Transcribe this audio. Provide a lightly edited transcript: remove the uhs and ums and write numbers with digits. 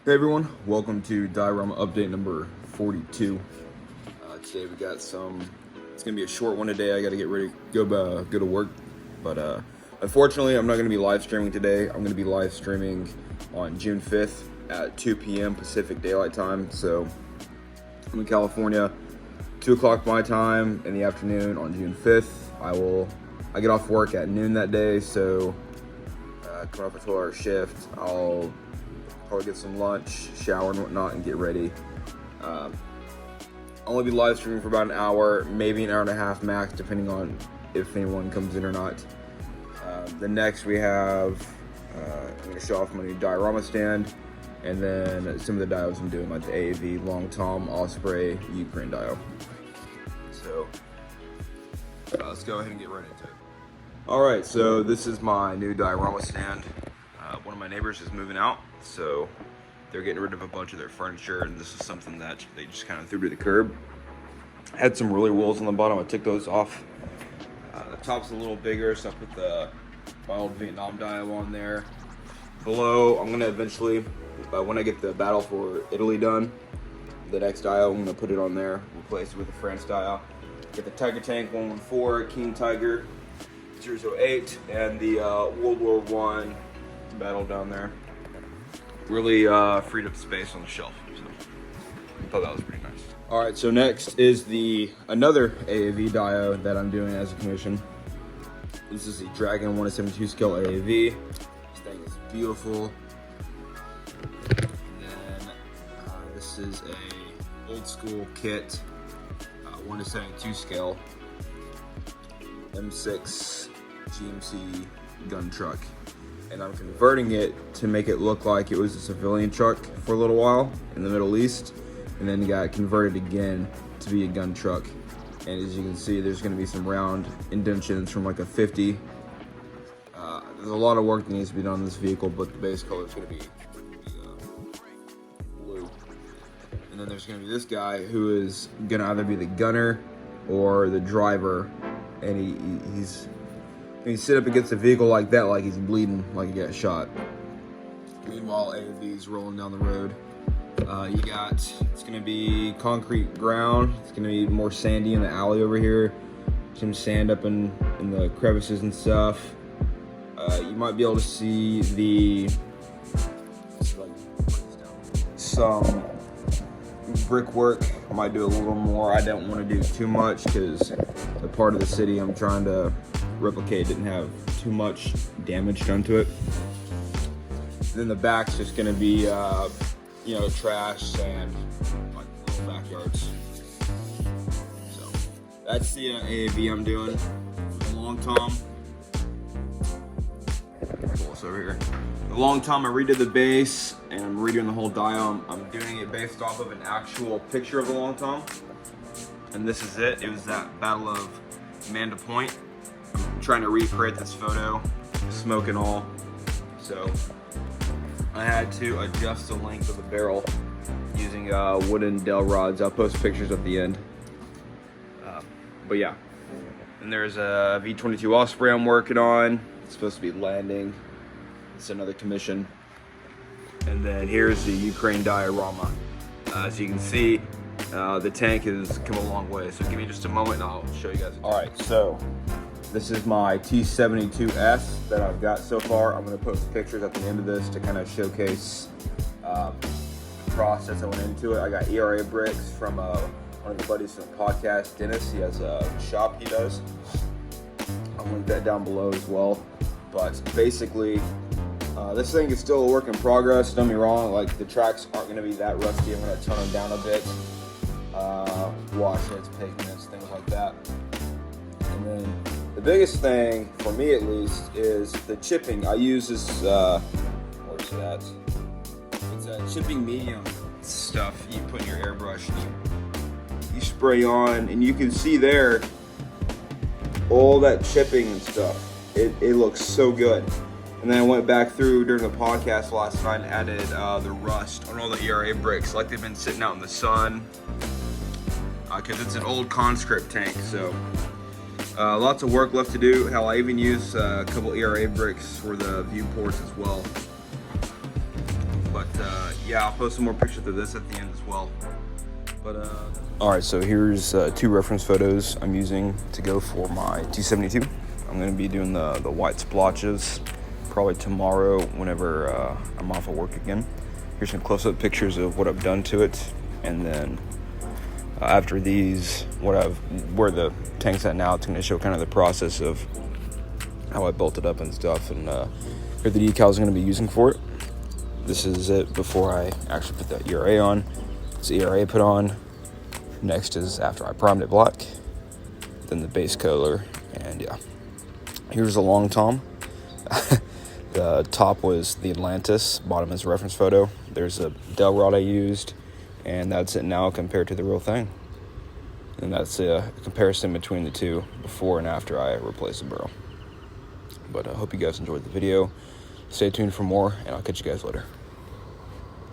Hey everyone, welcome to diorama update number 42. Today we got it's gonna be a short one today. I gotta get ready to go to work, but unfortunately I'm not gonna be live streaming today. I'm gonna be live streaming on June 5th at 2 p.m. Pacific Daylight Time. So I'm in California, 2 o'clock my time in the afternoon on June 5th. I get off work at noon that day, so come off a 12-hour shift. I'll probably get some lunch, shower and whatnot, and get ready. I'll only be live streaming for about an hour, maybe an hour and a half max, depending on if anyone comes in or not. The next we have, I'm gonna show off my new diorama stand, and then some of the dios I'm doing, like the AAV, Long Tom, Osprey, Ukraine dio. So let's go ahead and get right into it. All right, so this is my new diorama stand. One of my neighbors is moving out, so they're getting rid of a bunch of their furniture, and this is something that they just kind of threw to the curb. Had some really wheels on the bottom. I took those off. The top's a little bigger, so I put my old Vietnam dio on there. Below, I'm gonna eventually, when I get the Battle for Italy done, the next dio, I'm gonna put it on there, replace it with the France dio. Get the Tiger Tank 114, King Tiger 008, and the World War I battle down there. Really freed up space on the shelf, so I thought that was pretty nice. All right, so next is another AAV dio that I'm doing as a commission. This is the Dragon 1/72 scale AAV. This thing is beautiful. And then this is a old school kit, 1/72 scale M6 GMC gun truck. And I'm converting it to make it look like it was a civilian truck for a little while in the Middle East, and then got converted again to be a gun truck. And as you can see, there's going to be some round indentions from like a 50. There's a lot of work that needs to be done on this vehicle, but the base color is going to be blue. And then there's going to be this guy who is going to either be the gunner or the driver, and he's you sit up against a vehicle like that, like he's bleeding, like he got shot. Meanwhile, AAV's rolling down the road. It's gonna be concrete ground. It's gonna be more sandy in the alley over here. Some sand up in the crevices and stuff. You might be able to see some brickwork. I might do a little more. I don't want to do too much because the part of the city I'm trying to replicate didn't have too much damage done to it. Then the back's just gonna be trash, sand, like little backyards. So that's the AAV I'm doing. The Long Tom. Pull this over here. The Long Tom, I redid the base and I'm redoing the whole dio. I'm doing it based off of an actual picture of the Long Tom. And this is it. It was that Battle of Manda Point. I'm trying to recreate this photo, smoke and all. So I had to adjust the length of the barrel using wooden dowel rods. I'll post pictures at the end. But yeah, and there's a V22 Osprey I'm working on. It's supposed to be landing. It's another commission. And then here's the Ukraine diorama. As you can see, the tank has come a long way. So give me just a moment and I'll show you guys. All right, so this is my T72s that I've got so far. I'm gonna post pictures at the end of this to kind of showcase the process that went into it. I got ERA bricks from one of the buddies from the podcast, Dennis. He has a shop he does. I'll link that down below as well. But basically, this thing is still a work in progress. Don't get me wrong, like the tracks aren't gonna be that rusty. I'm gonna tone them down a bit. Washers, pigments, things like that. And then the biggest thing, for me at least, is the chipping. I use this, where's that? It's a chipping medium stuff you put in your airbrush. You spray on, and you can see there all that chipping and stuff. It looks so good. And then I went back through during the podcast last night and added the rust on all the ERA bricks, like they've been sitting out in the sun. Because it's an old conscript tank, so lots of work left to do. Hell, I even used a couple ERA bricks for the viewports as well. But yeah, I'll post some more pictures of this at the end as well. But all right, so here's 2 reference photos I'm using to go for my T72. I'm gonna be doing the white splotches probably tomorrow whenever I'm off of work again. Here's some close-up pictures of what I've done to it, and then after these, where the tank's at now, it's gonna show kind of the process of how I built it up and stuff, and here are the decals I'm gonna be using for it. This is it before I actually put that ERA on. It's ERA put on. Next is after I primed it black. Then the base color, and yeah. Here's the long tom. The top was the Atlantis, bottom is a reference photo. There's a dowel rod I used, and that's it now compared to the real thing. And that's a comparison between the two before and after I replaced the barrel. But I hope you guys enjoyed the video. Stay tuned for more, and I'll catch you guys later.